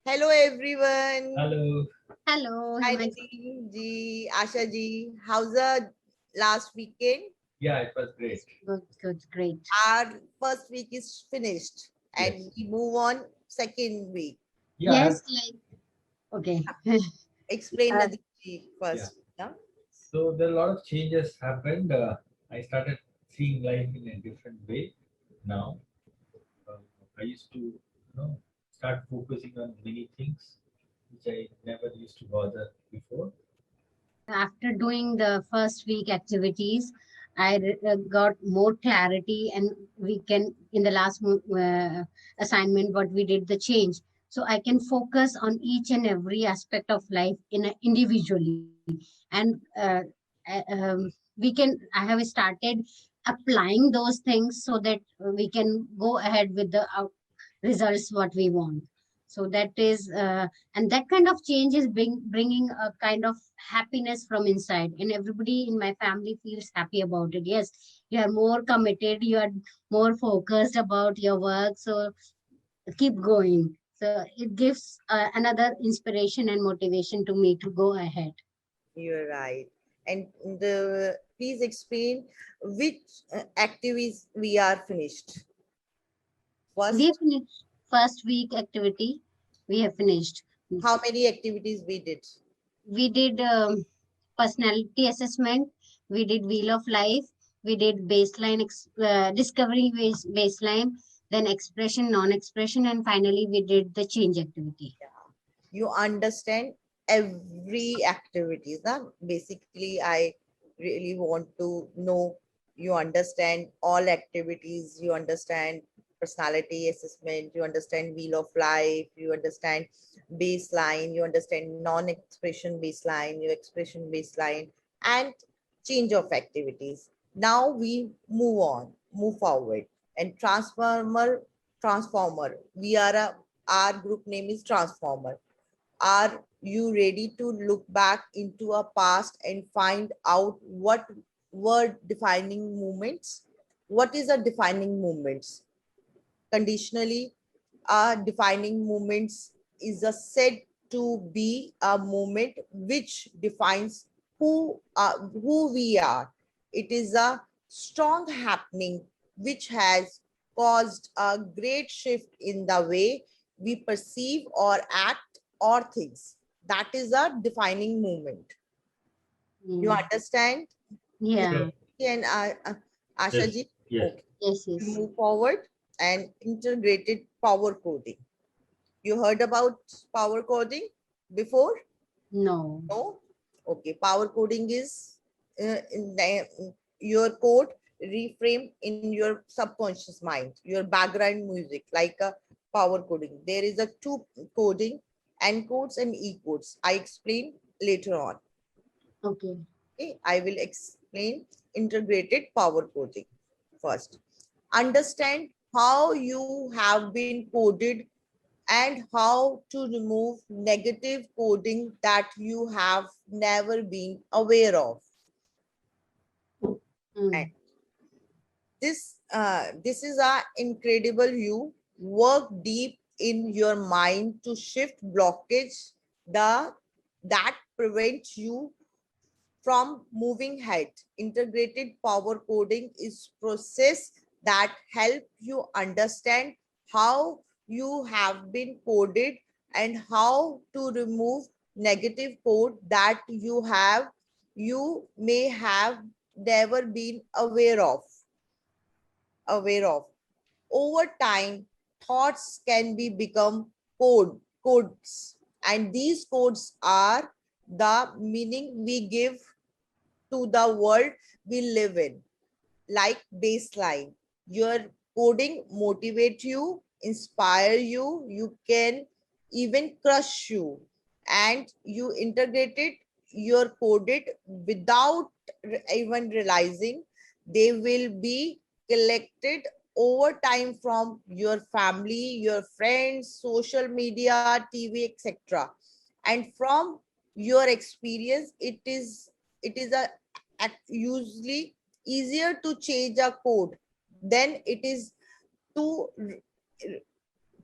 Hello everyone. Hello. Hello, Hi Himanshu. Nadeem ji, Asha ji. How's the last weekend? Yeah, it was great. Good, great. Our first week is finished and Yes. we move on second week. Yeah, Yes, okay. Explain Uh, Nadeem ji first. Yeah. so there are a lot of changes happened. I started seeing life in a different way now. Uh, I used to, start focusing on many things which I never used to bother before. After doing the first week activities, I got more clarity, and we can, in the last assignment, what we did, the change. So I can focus on each and every aspect of life individually, and we can. I have started applying those things so that we can go ahead with the results what we want. So that is and that kind of change is bringing a kind of happiness from inside, and everybody in my family feels happy about it. Yes, you are more committed, you are more focused about your work, so keep going. So it gives another inspiration and motivation to me to go ahead. You're right. And please explain which activities we are finished. We First, finished first week activity. We have finished. how many activities we did? We did personality assessment, we did wheel of life, we did discovery baseline, then expression, non-expression, and finally we did the change activity. You understand every activities. Huh? Basically, I really want to know you understand all activities, you understand personality assessment, you understand wheel of life, you understand baseline, you understand non-expression baseline, your expression baseline, and change of activities. Now we move forward. And transformer. We are our group name is Transformer. Are you ready to look back into a past and find out what were defining moments? What is a defining moments? Conditionally, defining moments is a said to be a moment which defines who we are. It is a strong happening which has caused a great shift in the way we perceive or act or things. That is a defining moment. You Mm. understand? Yeah. Yeah. And Asha Yes. ji, Yes. okay. Yes. Move forward and integrated power coding. You heard about power coding before? No. No? Okay. Power coding is your code reframe in your subconscious mind, your background music, like a power coding. There is a two coding, encodes and ecodes. I explain later on. Okay. Okay. I will explain integrated power coding first. Understand how you have been coded and how to remove negative coding that you have never been aware of. And Mm. this is a incredible. You work deep in your mind to shift blockage that prevents you from moving ahead. Integrated power coding is process that help you understand how you have been coded and how to remove negative code that you may have never been aware of. Over time, thoughts can be become codes, and these codes are the meaning we give to the world we live in. Like baseline, your coding motivate you, inspire you, you can even crush you, and you integrated your coded without even realizing. They will be collected over time from your family, your friends, social media, TV, etc. And from your experience, it is a usually easier to change a code than it is to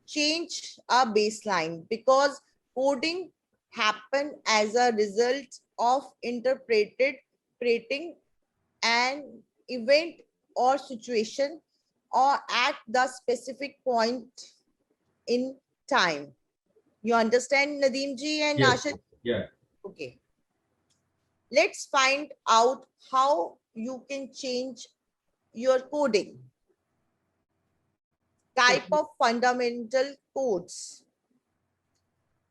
change a baseline because coding happen as a result of interpreting an event or situation or at the specific point in time. You understand, Nadeem ji and Yes. Ashit? Yeah. Okay. Let's find out how you can change your coding. Type Okay. of fundamental codes.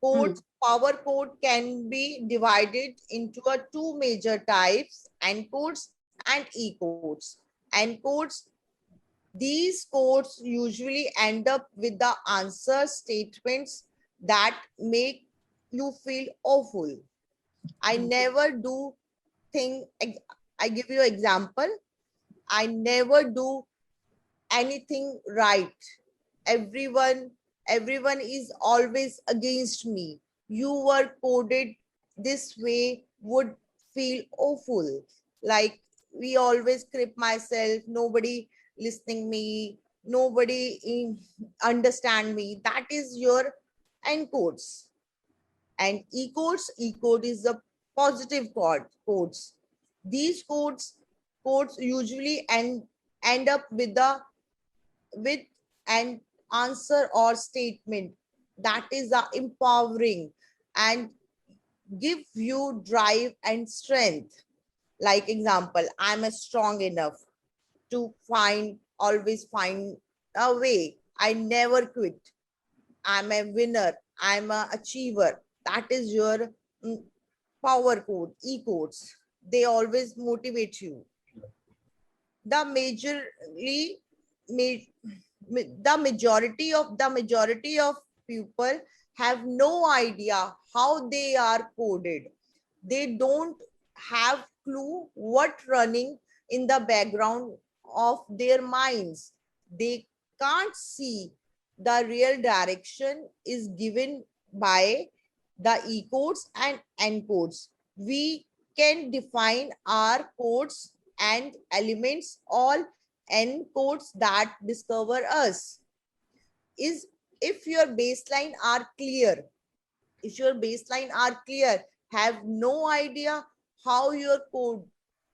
Hmm. Power code can be divided into two major types, encodes and ecodes. Encodes, these codes usually end up with the answer statements that make you feel awful. I never do thing. I give you example. I never do anything right. Everyone, everyone is always against me. You were coded this way would feel awful. Like we always crip myself, nobody listening me, nobody understand me. That is your encodes. And e-code is the positive codes. These codes usually end up with an answer or statement that is empowering and give you drive and strength. Like example, I'm a strong enough to always find a way. I never quit. I'm a winner. I'm a achiever. That is your mm, power code, e-codes. They always motivate you. The majorly the majority of people have no idea how they are coded. They don't have clue what running in the background of their minds. They can't see the real direction is given by the e-codes and encodes. We can define our codes and elements all encodes that discover us. Is if your baseline are clear, if your baseline are clear, have no idea how your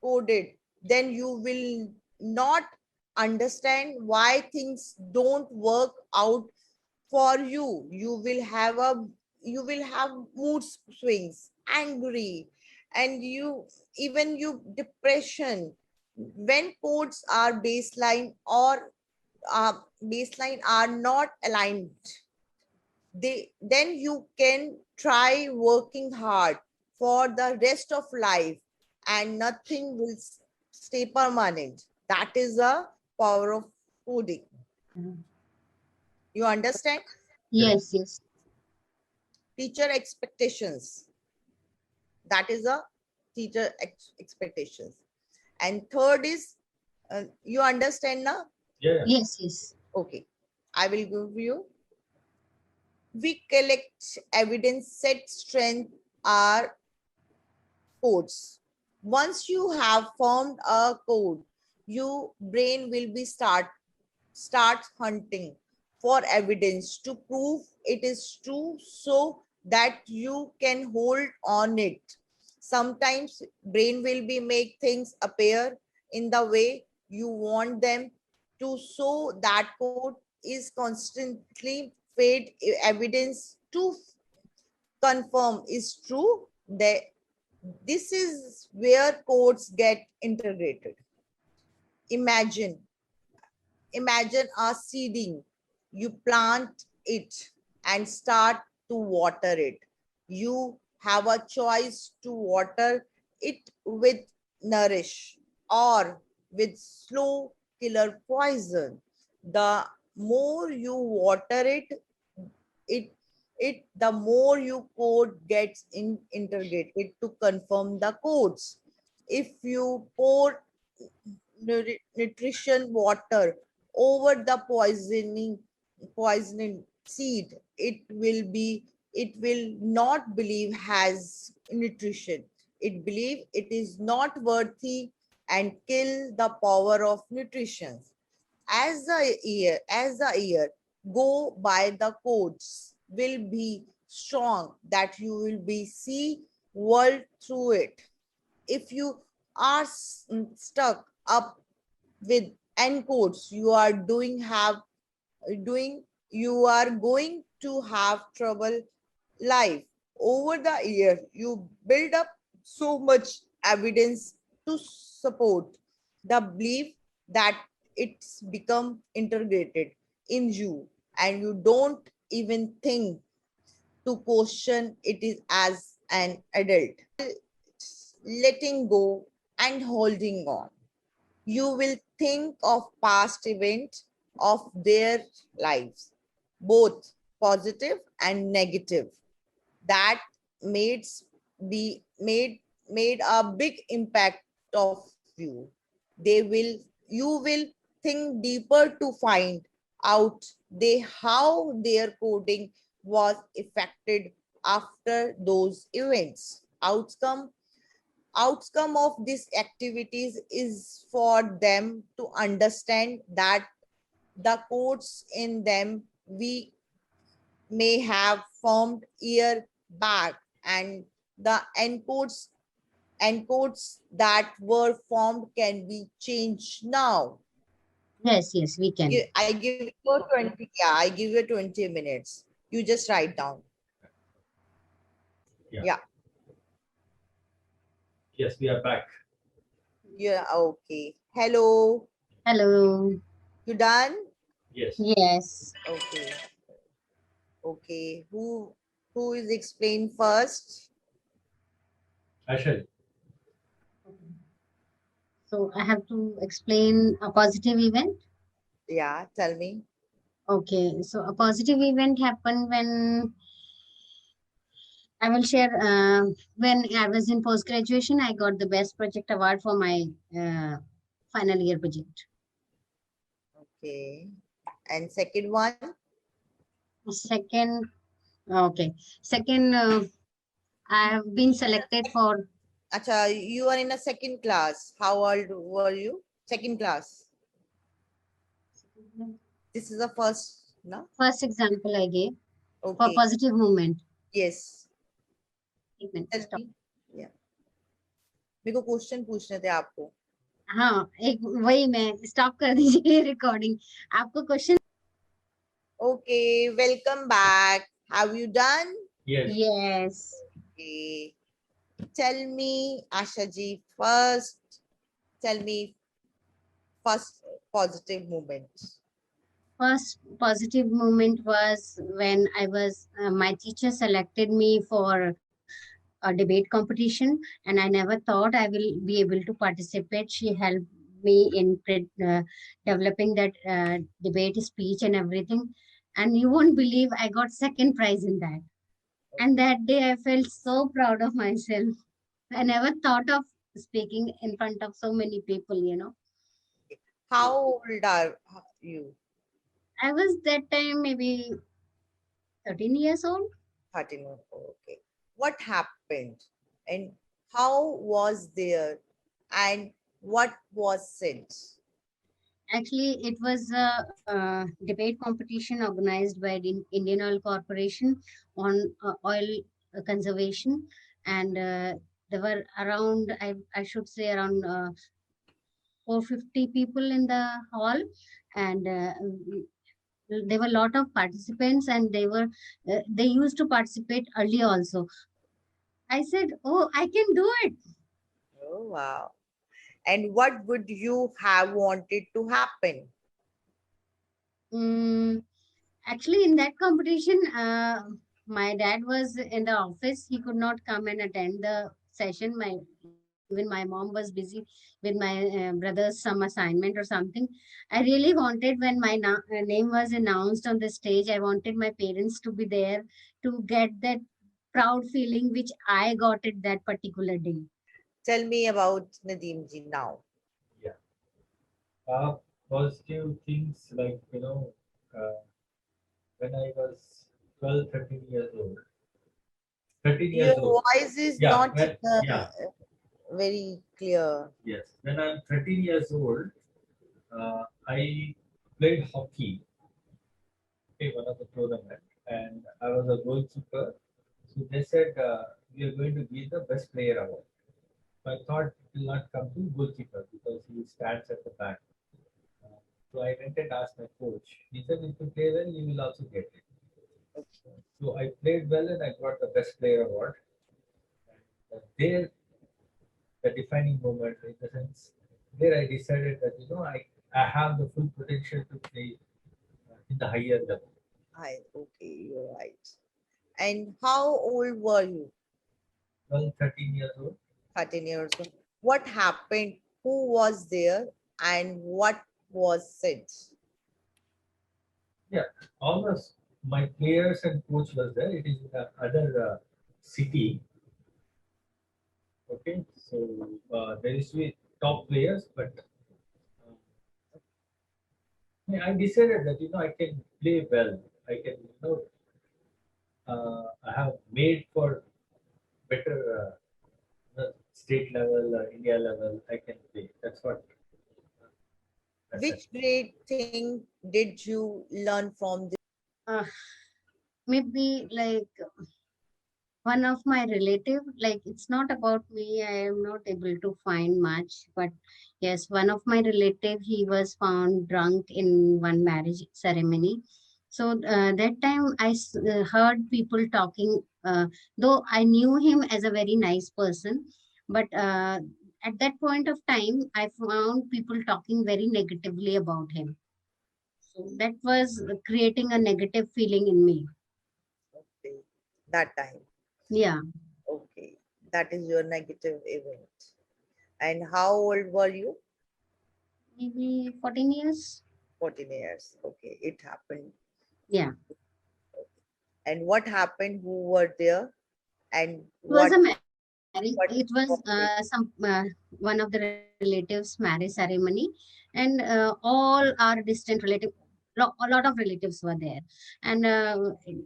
coded, then you will not understand why things don't work out for you. You will have mood swings, angry, and you depression when codes are baseline are not aligned. Then you can try working hard for the rest of life and nothing will stay permanent. That is the power of coding. You understand? Yes, yes. Teacher expectations. That is a expectations. And third is, you understand now? Yeah. Yes, yes. Okay. I will give you. We collect evidence, set strength are codes. Once you have formed a code, your brain will be start hunting for evidence to prove it is true so that you can hold on it. Sometimes brain will be make things appear in the way you want them to, so that code is constantly fed evidence to confirm is true. That this is where codes get integrated. Imagine Imagine a seeding. You plant it and start to water it. You have a choice to water it with nourish or with slow killer poison. The more you water it, the more you code gets integrated to confirm the codes. If you pour nutrition water over the poisoning seed, it will not believe has nutrition. It believe it is not worthy and kill the power of nutrition. As the year go by the codes will be strong, that you will be see world through it. If you are stuck up with n codes, you are doing you are going to have trouble life. Over the year, you build up so much evidence to support the belief that it's become integrated in you, and you don't even think to question it is as an adult. Letting go and holding on, you will think of past events of their lives, both positive and negative, that made be made a big impact of you. They will You will think deeper to find out they how their coding was affected after those events. Outcome of these activities is for them to understand that the codes in them we may have formed year back, and the encodes that were formed can be changed now. Yes, yes, we can. I give you 20, yeah, I give you 20 minutes. You just write down. Yeah. Yeah. Yes, we are back. Yeah, okay. Hello. Hello. You done? Yes. Yes. Okay. Okay. Who is explain first? I shall. So I have to explain a positive event. Yeah, tell me. Okay, so a positive event happened when I will share. When I was in post graduation, I got the best project award for my final year project. Okay. And second one? Second, okay. Second, I have been selected for Acha, you are in a second class. How old were you? Second class. This is the first, no? first example I gave for Okay. positive movement. Yes. एक minute, Tell stop. me. Yeah. मेरे को question पूछने थे आपको. हाँ, एक वही मैं स्टॉप कर दीजिए रिकॉर्डिंग. आपको question. Okay, welcome back. Have you done? Yes. Yes. Okay. Tell me, Asha ji, first. Tell me first positive moment. First positive moment was when I was my teacher selected me for a debate competition, and I never thought I will be able to participate. She helped me in developing that debate speech and everything. And you won't believe I got second prize in that. And that day I felt so proud of myself. I never thought of speaking in front of so many people. How old are you? I was that time maybe 13 years old. 13. Okay. What happened? And how was there? And what was said? Actually, it was a debate competition organized by the Indian Oil Corporation on oil conservation. And there were around, I should say, around 450 people in the hall. And there were a lot of participants, and they used to participate early also. I said, oh, I can do it. Oh, wow. And what would you have wanted to happen? Mm, Actually, in that competition, my dad was in the office. He could not come and attend the session. Even my mom was busy with my brother's some assignment or something. I really wanted when my name was announced on the stage. I wanted my parents to be there to get that proud feeling which I got at that particular day. Tell me about Nadeem ji now. Yeah. Positive things like, when I was 12, 13 years old. 13 Your years old. voice is Yeah, not yeah. very clear. Yes. When I'm 13 years old, I played hockey okay, one of the tournament, and I was a goalkeeper. So they said we are going to give the best player award. So I thought it will not come to goalkeeper because he stands at the back. Uh, so I went and asked my coach. He said, if you play well, you will also get it. So I played well and I got the best player award. And there, the defining moment, in the sense, there I decided that I have the full potential to play in the higher level. Okay, you're right. And how old were you? 12, 13 years old. 13 years old. What happened? Who was there? And what was said? Yeah, almost my players and coach was there. It is in the other city. Okay, so there is to be top players, but I decided that I can play well. I can I have made for better state level, India level. I can play. That's what. I said. Which great thing did you learn from this? Uh, maybe like one of my relative, like it's not about me, I am not able to find much, but yes, one of my relative, he was found drunk in one marriage ceremony. So that time heard people talking, though I knew him as a very nice person, but at that point of time I found people talking very negatively about him. So that was creating a negative feeling in me. Okay, that time. Yeah. Okay, that is your negative event. And how old were you? Maybe 14 years. 14 years. Okay, it happened. Yeah. And what happened? Who were there? And It was what a marriage. what It was was it? one of the relatives' marriage ceremony, and all our distant relatives, a lot of relatives were there. And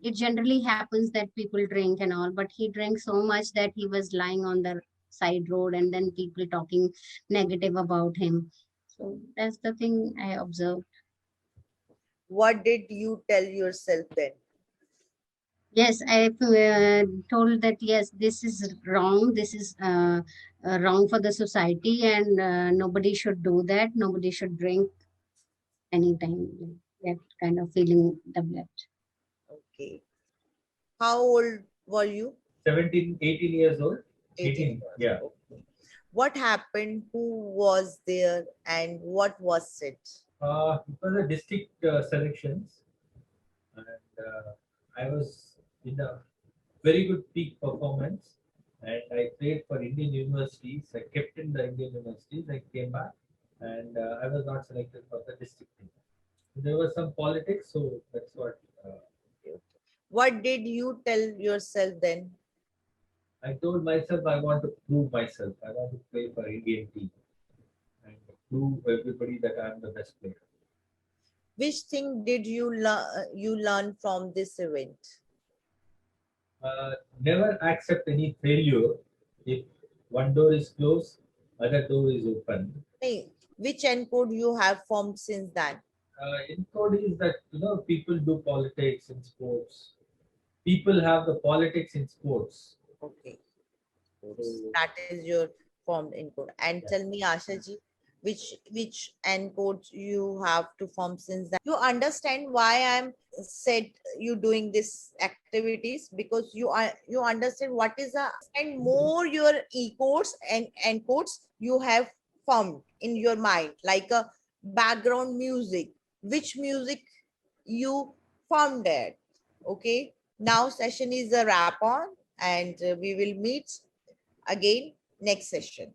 it generally happens that people drink and all, but he drank so much that he was lying on the side road, and then people talking negative about him. So that's the thing I observed. What did you tell yourself then? Yes, I told that yes, this is wrong. This is wrong for the society, and nobody should do that. Nobody should drink anytime. That kind of feeling developed. Okay. How old were you? 17, 18 years old. 18 18. years. Yeah. Okay. What happened? Who was there? And what was it? It was a district selections, and I was in a very good peak performance, and I played for Indian universities. I kept in the Indian universities. I came back, and I was not selected for the district team. There was some politics, so that's what What did you tell yourself then? I told myself. I want to prove myself. I want to play for Indian team and prove everybody that I'm the best player. Which thing did you learn from this event? Never accept any failure. If one door is closed, other door is open. Hey, which encode you have formed since then? Encode is that people do politics in sports. People have the politics in sports. Okay, So, that is your formed encode. And yeah. tell me, Ashaji, which encode you have to form since then? You understand why I'm said you doing this activities, because you understand what is a and more your e-codes and encodes you have formed in your mind, like a background music, which music you formed that. Okay, now session is a wrap on, and we will meet again next session.